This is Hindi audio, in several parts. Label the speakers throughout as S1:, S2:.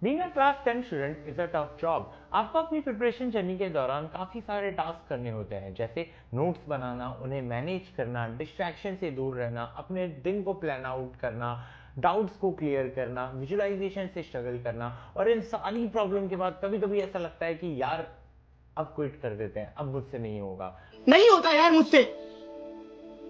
S1: Being a class 10 student is a tough job. आपको अपनी प्रिपरेशन जर्नी के दौरान काफ़ी सारे टास्क करने होते हैं, जैसे नोट्स बनाना, उन्हें मैनेज करना, डिस्ट्रैक्शन से दूर रहना, अपने दिन को प्लान आउट करना, डाउट्स को क्लियर करना, विजुअलाइजेशन से स्ट्रगल करना। और इन सारी प्रॉब्लम के बाद कभी कभी ऐसा लगता है कि यार अब क्विट कर देते हैं, अब मुझसे नहीं होगा।
S2: नहीं होता यार मुझसे,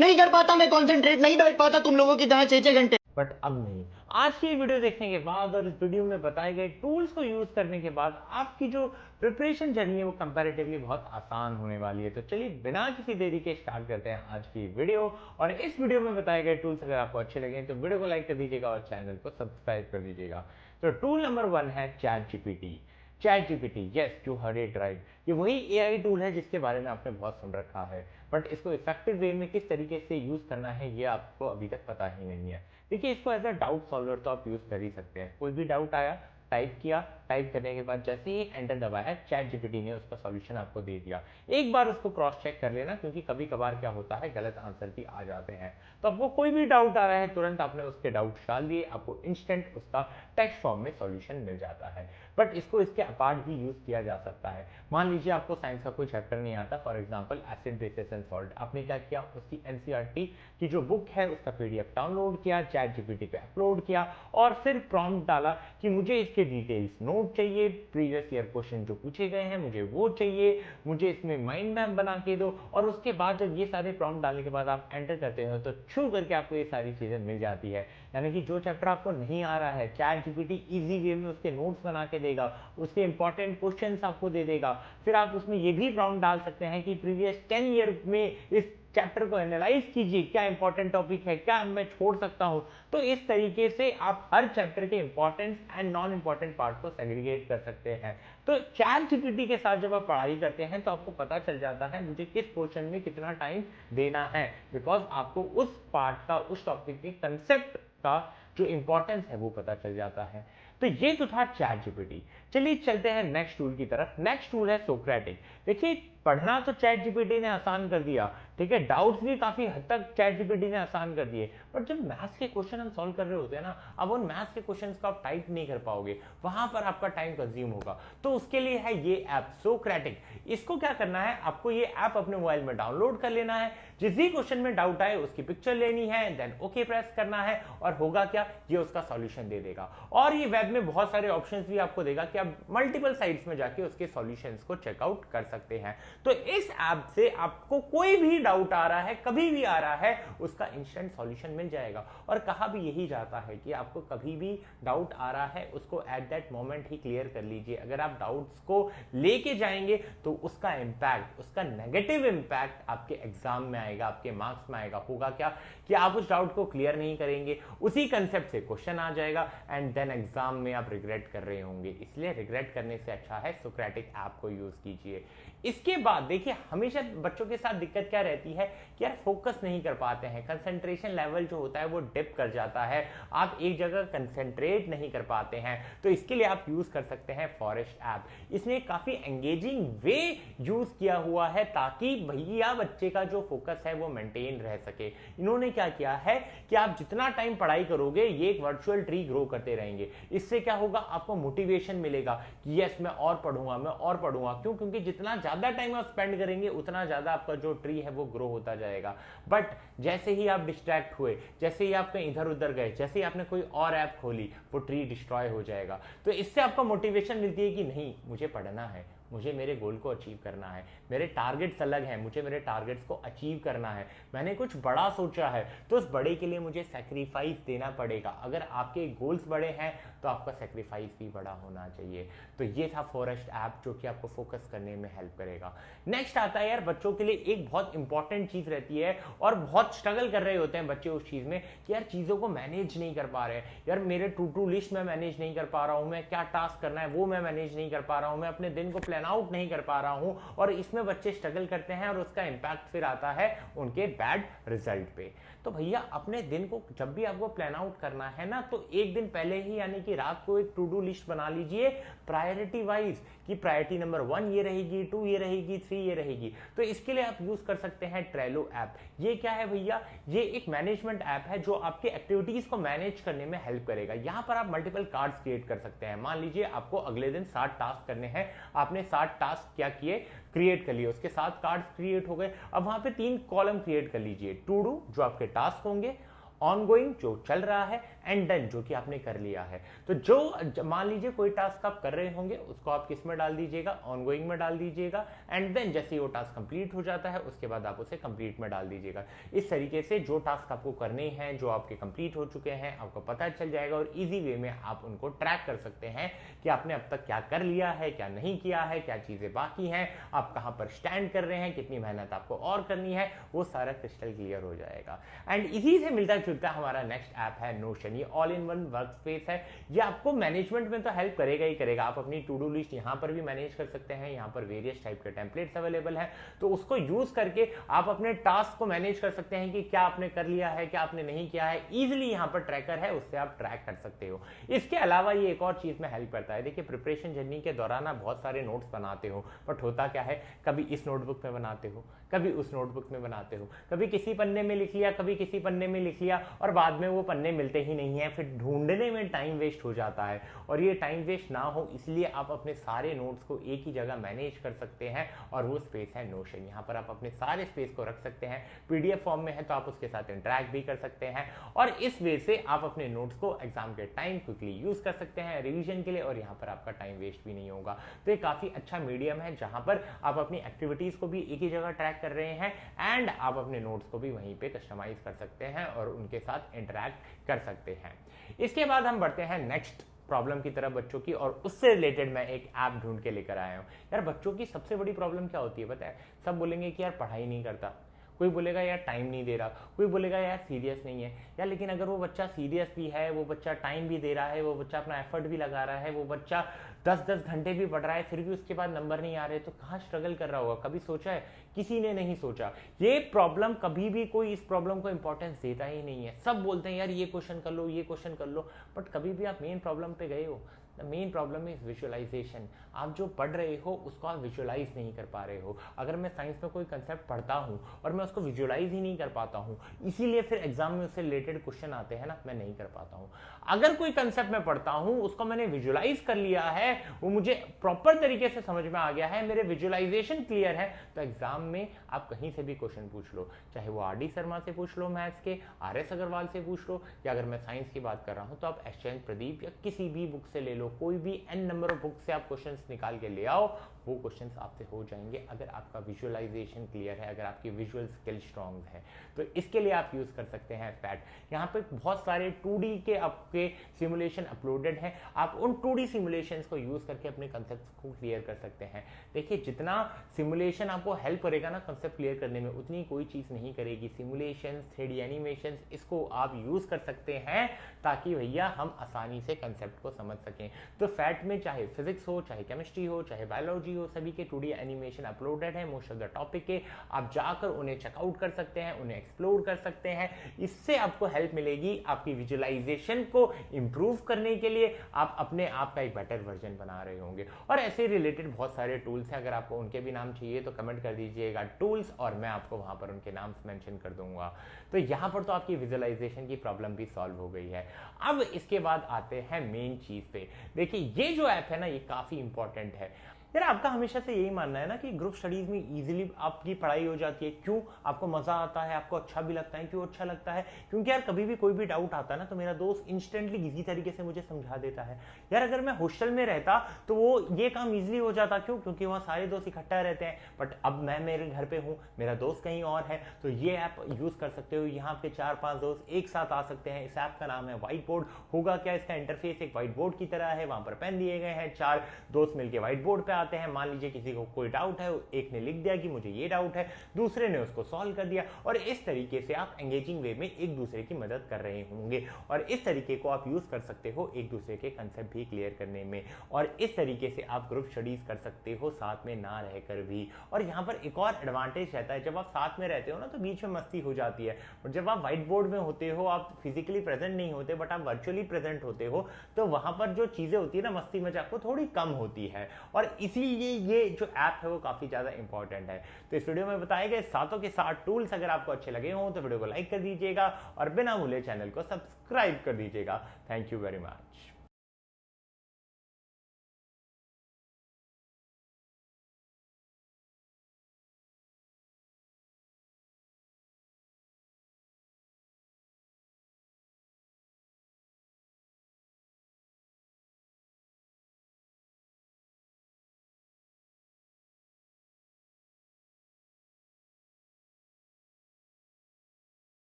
S2: नहीं कर पाता, मैं कंसंट्रेट नहीं बैठ पाता तुम लोगों की तरह 6-6 घंटे।
S1: बट अब नहीं। आज की वीडियो देखने के बाद और इस वीडियो में बताए गए टूल्स को यूज करने के बाद आपकी जो प्रिपरेशन जर्नी है वो कंपैरेटिवली बहुत आसान होने वाली है। तो चलिए बिना किसी देरी के स्टार्ट करते हैं आज की वीडियो। और इस वीडियो में बताए गए टूल्स अगर आपको अच्छे लगे तो वीडियो को लाइक कर दीजिएगा और चैनल को सब्सक्राइब कर दीजिएगा। तो टूल नंबर 1 है chat GPT. Chat GPT, yes you heard it right, ये वही एआई टूल है जिसके बारे में आपने बहुत सुन रखा है, बट इसको इफेक्टिव वे में किस तरीके से यूज करना है ये आपको अभी तक पता ही नहीं है। देखिए, इसको एज अ डाउट सॉल्वर तो आप यूज कर ही सकते हैं। कोई भी डाउट आया, टाइप किया, टाइप करने के बाद जैसे ही एंटर दबाया, चैट जीपीटी ने उसका सॉल्यूशन आपको दे दिया। एक बार उसको क्रॉस चेक कर लेना, क्योंकि कभी कभार क्या होता है गलत आंसर भी आ जाते हैं। तो आपको कोई भी डाउट आ रहा है, तुरंत आपने उसके डाउट डाल दिए, आपको इंस्टेंट उसका टेक्स्ट फॉर्म में सॉल्यूशन मिल जाता है। बट इसको इसके अपार्ट भी यूज किया जा सकता है। मान लीजिए आपको साइंस का कोई चैप्टर नहीं आता, for example acid basis and salt, आपने क्या किया, उसकी एनसीईआरटी की जो बुक है उसका पीडीएफ डाउनलोड किया, चैट जीपीटी पे अपलोड किया और फिर प्रॉम्प्ट डाला कि मुझे इसके डिटेल्स नोट चाहिए, प्रीवियस ईयर क्वेश्चन जो पूछे गए हैं मुझे वो चाहिए, मुझे इसमें माइंड मैप बना के दो। और उसके बाद जब ये सारे प्रॉम्प्ट डालने के बाद आप एंटर करते हो तो छू करके आपको ये सारी चीजें मिल जाती है। यानी कि जो चैप्टर आपको नहीं आ रहा है, चैट जीपीटी इजी वे में उसके नोट्स बना के देगा, उसके इंपॉर्टेंट क्वेश्चंस आपको दे देगा। फिर आप उसमें ये भी प्रॉम्प्ट डाल सकते हैं कि प्रीवियस 10 ईयर में इस चैप्टर को एनालाइज कीजिए, क्या इंपॉर्टेंट टॉपिक है, क्या मैं छोड़ सकता हूं। तो इस तरीके से आप हर चैप्टर के importance and non important part को सेग्रीगेट कर सकते हैं। तो चैट जीपीटी के साथ जब आप पढ़ाई करते हैं तो आपको पता चल जाता है मुझे किस क्वेश्चन में कितना टाइम देना है, बिकॉज आपको उस पार्ट का, उस टॉपिक के कंसेप्ट का जो इंपॉर्टेंस है वो पता चल जाता है। तो ये तो था चैट जीपीटी। चलिए चलते हैं नेक्स्ट टूल की तरफ। नेक्स्ट टूल है सोक्रेटिक। देखिए, पढ़ना तो चैट जीपीटी ने आसान कर दिया, ठीक है, डाउट्स भी काफी हद तक चैट जीपीटी ने आसान कर दिए, बट जब मैथ्स के क्वेश्चन हम सॉल्व कर रहे होते हैं ना, अब उन मैथ्स के क्वेश्चंस को आप टाइप नहीं कर पाओगे, वहां पर आपका टाइम कंज्यूम होगा। तो उसके लिए है ये ऐप सोक्रेटिक। इसको क्या करना है, आपको ये ऐप अपने मोबाइल में डाउनलोड कर लेना है, जिस भी क्वेश्चन में डाउट आए उसकी पिक्चर लेनी है, देन ओके प्रेस करना है, और होगा क्या, ये उसका सॉल्यूशन दे देगा। और ये वेब में बहुत सारे ऑप्शंस भी आपको देगा कि आप मल्टीपल साइट्स में जाके उसके सॉल्यूशंस को चेकआउट कर सकते हैं। तो इस ऐप से आपको कोई भी डाउट आ रहा है, कभी भी आ रहा है, उसका इंस्टेंट सॉल्यूशन मिल जाएगा। और कहा भी यही जाता है कि आपको कभी भी डाउट आ रहा है उसको at that moment he clear कर लीजिए। अगर आप डाउट्स को लेके जाएंगे तो उसका इंपैक्ट, उसका नेगेटिव इंपैक्ट आपके एग्जाम में आएगा, आपके मार्क्स में आएगा। होगा क्या कि आप उस डाउट को क्लियर नहीं करेंगे, उसी कंसेप्ट से क्वेश्चन आ जाएगा एंड देन एग्जाम में आप रिग्रेट कर रहे होंगे। इसलिए रिग्रेट करने से अच्छा है सोक्रेटिक ऐप को यूज कीजिए। इसके बाद देखिए, हमेशा बच्चों के साथ दिक्कत क्या रहती है कि यार फोकस नहीं कर पाते हैं, कंसंट्रेशन लेवल जो होता है वो डिप कर जाता है, आप एक जगह कंसंट्रेट नहीं कर पाते हैं। तो इसके लिए आप यूज कर सकते हैं फॉरेस्ट ऐप। इसने काफी एंगेजिंग वे यूज किया हुआ है ताकि भैया बच्चे का जो फोकस है वो मेंटेन रह सके। इन्होंने क्या किया है कि आप जितना टाइम पढ़ाई करोगे ये एक वर्चुअल ट्री ग्रो करते रहेंगे। इससे क्या होगा, आपको मोटिवेशन मिलेगा कि यस मैं और पढ़ूंगा, मैं और पढ़ूंगा। क्यों? क्योंकि जितना ज्यादा टाइम आप स्पेंड करेंगे उतना ज्यादा आपका जो ट्री है वो ग्रो होता जाएगा। बट जैसे ही आप डिस्ट्रैक्ट हुए, जैसे ही आप कहीं इधर उधर गए, जैसे ही आपने कोई और ऐप खोली, वो ट्री डिस्ट्रॉय हो जाएगा। तो इससे आपको मोटिवेशन मिलती है कि नहीं, मुझे पढ़ना है, मुझे मेरे गोल को अचीव करना है, मेरे टारगेट्स अलग हैं, मुझे मेरे टारगेट्स को अचीव करना है, मैंने कुछ बड़ा सोचा है, तो उस बड़े के लिए मुझे सैक्रिफाइस देना पड़ेगा। अगर आपके गोल्स बड़े हैं तो आपका सैक्रिफाइस भी बड़ा होना चाहिए। तो ये था फॉरेस्ट ऐप जो कि आपको फोकस करने में हेल्प करेगा। नेक्स्ट आता है यार, बच्चों के लिए एक बहुत इंपॉर्टेंट चीज रहती है और बहुत स्ट्रगल कर रहे होते हैं बच्चे उस चीज में कि यार चीजों को मैनेज नहीं कर पा रहे हैं, यार मेरे टू डू लिस्ट में मैनेज नहीं कर पा रहा हूं, मैं क्या टास्क करना है वो मैं मैनेज नहीं कर पा रहा हूं, मैं अपने दिन को प्लान प्लान आउट नहीं कर पा रहा हूं, और इसमें बच्चे स्ट्रगल करते हैं और उसका इंपैक्ट फिर आता है उनके बैड रिजल्ट पे। तो भैया अपने दिन को जब भी आपको प्लान आउट करना है ना, तो एक दिन पहले ही यानी कि रात को एक टू डू लिस्ट बना लीजिए प्रायोरिटी वाइज, कि प्रायोरिटी नंबर 1 ये रहेगी, 2 ये रहेगी, 3 ये रहेगी। तो इसके लिए आप यूज कर सकते हैं ट्रेलो ऐप। ये क्या है भैया, ये एक मैनेजमेंट ऐप है जो आपके एक्टिविटीज को मैनेज करने में हेल्प करेगा। यहां पर आप मल्टीपल कार्ड्स क्रिएट कर सकते हैं। मान लीजिए आपको अगले दिन 60 टास्क करने हैं, आपने 60 टास्क क्या किए, क्रिएट कर लिए, उसके 7 कार्ड्स क्रिएट हो गए। अब वहां पे 3 कॉलम क्रिएट कर लीजिए, टू डू जो आपके टास्क होंगे, ऑनगोइंग जो चल रहा है, एंड डन जो कि आपने कर लिया है। तो जो मान लीजिए कोई टास्क आप कर रहे होंगे, उसको आप किस में डाल दीजिएगा, ऑनगोइंग में डाल दीजिएगा, एंड देन जैसे ही वो टास्क कंप्लीट हो जाता है उसके बाद आप उसे कंप्लीट में डाल दीजिएगा। इस तरीके से जो टास्क आपको करने हैं, जो आपके कंप्लीट हो चुके हैं, आपको पता चल जाएगा और इजी वे में आप उनको ट्रैक कर सकते हैं कि आपने अब तक क्या कर लिया है, क्या नहीं किया है, क्या चीजें बाकी हैं, आप कहां पर स्टैंड कर रहे हैं, कितनी मेहनत आपको और करनी है, वो सारा क्रिस्टल क्लियर हो जाएगा। एंड इसी से मिलता जुलता हमारा नेक्स्ट ऐप है नोशन। ये all in one work space है। ये आपको मैनेजमेंट में तो हेल्प करेगा ही करेगा। आप अपनी टू डू लिस्ट यहां पर भी मैनेज कर सकते हैं। यहां पर वेरियस टाइप के टेम्पलेट्स अवेलेबल हैं, तो उसको यूज करके आप अपने टास्क को मैनेज कर सकते हैं कि क्या आपने कर लिया है, क्या आपने नहीं किया है। इजिली यहां पर ट्रैकर है, उससे आप ट्रैक कर सकते हो। इसके अलावा ये एक और चीज में हेल्प करता है। देखिए प्रिपरेशन जर्नी के दौरान आप बहुत सारे नोट्स बनाते हो, बट होता क्या है, कभी इस नोटबुक में बनाते हो, कभी उस नोटबुक में बनाते हो, कभी किसी पन्ने में लिख लिया, कभी किसी पन्ने में लिख लिया, और बाद में वो पन्ने मिलते ही नहीं है, फिर ढूंढने में टाइम वेस्ट हो जाता है। और ये टाइम वेस्ट ना हो इसलिए आप अपने सारे नोट्स को एक ही जगह मैनेज कर सकते हैं, और वो स्पेस है नोशन। यहाँ पर आप अपने सारे स्पेस को रख सकते हैं। पीडीएफ फॉर्म में है तो आप उसके साथ इंटरैक्ट भी कर सकते हैं, और इस वे से आप अपने नोट्स को एग्जाम के टाइम क्विकली यूज कर सकते हैं रिवीजन के लिए, और यहाँ पर आपका टाइम वेस्ट भी नहीं होगा। तो ये काफी अच्छा मीडियम है जहां पर आप अपनी एक्टिविटीज को भी एक ही जगह ट्रैक कर रहे हैं, एंड आप अपने नोट्स को भी वहीं पे कस्टमाइज कर सकते हैं और उनके साथ इंटरैक्ट कर सकते हैं। इसके बाद हम बढ़ते हैं नेक्स्ट प्रॉब्लम की तरफ बच्चों की, और उससे रिलेटेड मैं एक ऐप ढूंढ के लेकर आया हूं। यार बच्चों की सबसे बड़ी प्रॉब्लम क्या होती है पता है? सब बोलेंगे कि यार पढ़ाई नहीं करता, कोई बोलेगा यार टाइम नहीं दे रहा, कोई बोलेगा यार सीरियस नहीं है। यार लेकिन अगर वो बच्चा सीरियस भी है, वो बच्चा टाइम भी दे रहा है, वो बच्चा अपना एफर्ट भी लगा रहा है, वो बच्चा 10-10 घंटे भी पढ़ रहा है, फिर भी उसके बाद नंबर नहीं आ रहे, तो कहाँ स्ट्रगल कर रहा होगा? कभी सोचा है? किसी ने नहीं सोचा। ये प्रॉब्लम कभी भी कोई इस प्रॉब्लम को इंपॉर्टेंस देता ही नहीं है। सब बोलते हैं यार ये क्वेश्चन कर लो, ये क्वेश्चन कर लो, बट कभी भी आप मेन प्रॉब्लम पे गए हो? The main problem is visualisation. आप जो पढ़ रहे हो उसको आप विजुअलाइज नहीं कर पा रहे हो। अगर मैं साइंस में कोई कंसेप्ट पढ़ता हूं और मैं उसको विजुअलाइज ही नहीं कर पाता हूं, इसीलिए फिर एग्जाम में उससे रिलेटेड क्वेश्चन आते हैं ना, मैं नहीं कर पाता हूं। अगर कोई कंसेप्ट मैं पढ़ता हूं, उसको मैंने विजुअलाइज कर लिया है, वो मुझे प्रॉपर तरीके से समझ में आ गया है, मेरे विजुअलाइजेशन क्लियर है, तो एग्जाम में आप कहीं से भी क्वेश्चन पूछ लो, चाहे वो आर डी शर्मा से पूछ लो मैथ्स के, आर एस अग्रवाल से पूछ लो, या अगर मैं साइंस की बात कर रहा हूं तो आप एसचेंज प्रदीप या किसी भी बुक से ले लो, कोई भी एन नंबर ऑफ बुक से आप क्वेश्चंस निकाल के ले आओ, वो क्वेश्चंस आपसे हो जाएंगे अगर आपका विजुअलाइजेशन क्लियर है, अगर आपकी विजुअल स्किल स्ट्रांग है। तो इसके लिए आप यूज कर सकते हैं फैट। यहाँ पे बहुत सारे 2D के आपके सिमुलेशन अपलोडेड हैं, आप उन 2D सिमुलेशंस को यूज करके अपने कंसेप्ट को क्लियर कर सकते हैं। देखिए जितना सिमुलेशन आपको हेल्प करेगा ना कंसेप्ट क्लियर करने में, उतनी कोई चीज नहीं करेगी। सिमुलेशन, 3D एनिमेशन, इसको आप यूज कर सकते हैं ताकि भैया हम आसानी से कंसेप्ट को समझ सकें। तो फैट में चाहे फिजिक्स हो, चाहे केमिस्ट्री हो, चाहे बायोलॉजी हो, सभी के 2D एनिमेशन अपलोडेड है मोस्ट ऑफ द टॉपिक के। आप जाकर उन्हें चेकआउट कर सकते हैं, उन्हें एक्सप्लोर कर सकते हैं। इससे आपको हेल्प मिलेगी आपकी विजुअलाइजेशन को इंप्रूव करने के लिए। आप अपने आप का एक बेटर वर्जन बना रहे होंगे। और ऐसे रिलेटेड बहुत सारे टूल्स हैं, अगर आपको उनके भी नाम चाहिए तो कमेंट कर दीजिएगा टूल्स, और मैं आपको वहां पर उनके नाम मेंशन कर दूंगा। तो यहां पर तो आपकी विजुअलाइजेशन की प्रॉब्लम भी सॉल्व हो गई है। अब इसके बाद आते हैं मेन चीज पे। देखिए ये जो ऐप है ना, ये काफी इंपॉर्टेंट है। यार आपका हमेशा से यही मानना है ना कि ग्रुप स्टडीज में इजीली आपकी पढ़ाई हो जाती है। क्यों? आपको मजा आता है, आपको अच्छा भी लगता है। क्यों अच्छा लगता है? क्योंकि यार कभी भी कोई भी डाउट आता है ना, तो मेरा दोस्त इंस्टेंटली इजी तरीके से मुझे समझा देता है। यार अगर मैं हॉस्टल में रहता तो वो ये काम इजीली हो जाता। क्यों? क्योंकि वहाँ सारे दोस्त इकट्ठा रहते हैं। बट अब मैं मेरे घर पे हूँ, मेरा दोस्त कहीं और है, तो ये ऐप यूज कर सकते हो। यहाँ पे 4-5 दोस्त एक साथ आ सकते हैं। इस ऐप का नाम है व्हाइट बोर्ड। होगा क्या, इसका इंटरफेस एक व्हाइट बोर्ड की तरह है, वहां पर पेन दिए गए हैं, 4 दोस्त मिलकर व्हाइट बोर्ड पे आते हैं। मान लीजिए किसी को कोई डाउट है, एक ने लिख दिया कि मुझे ये डाउट है, दूसरे ने उसको सॉल्व कर दिया, और इस तरीके से आप एंगेजिंग वे में एक दूसरे की मदद कर रहे होंगे। और इस तरीके को आप यूज कर सकते हो एक दूसरे के कंसेप्ट भी क्लियर करने में, और इस तरीके से आप ग्रुप स्टडीज कर सकते हो साथ में ना रहकर भी। और यहाँ पर एक और एडवांटेज रहता है, जब आप साथ में रहते हो ना तो बीच में मस्ती हो जाती है, और जब आप व्हाइट बोर्ड में होते हो, आप फिजिकली प्रेजेंट नहीं होते बट आप वर्चुअली प्रेजेंट होते हो, तो वहां पर जो चीजें होती है ना मस्ती मजाक वो थोड़ी कम होती है, और इसीलिए ये जो ऐप है वो काफी ज्यादा इंपॉर्टेंट है। तो इस वीडियो में बताए गए सातों के सात टूल्स अगर आपको अच्छे लगे हो तो वीडियो को लाइक कर दीजिएगा और बिना भूले चैनल को सब्सक्राइब कर दीजिएगा। Thank you very much.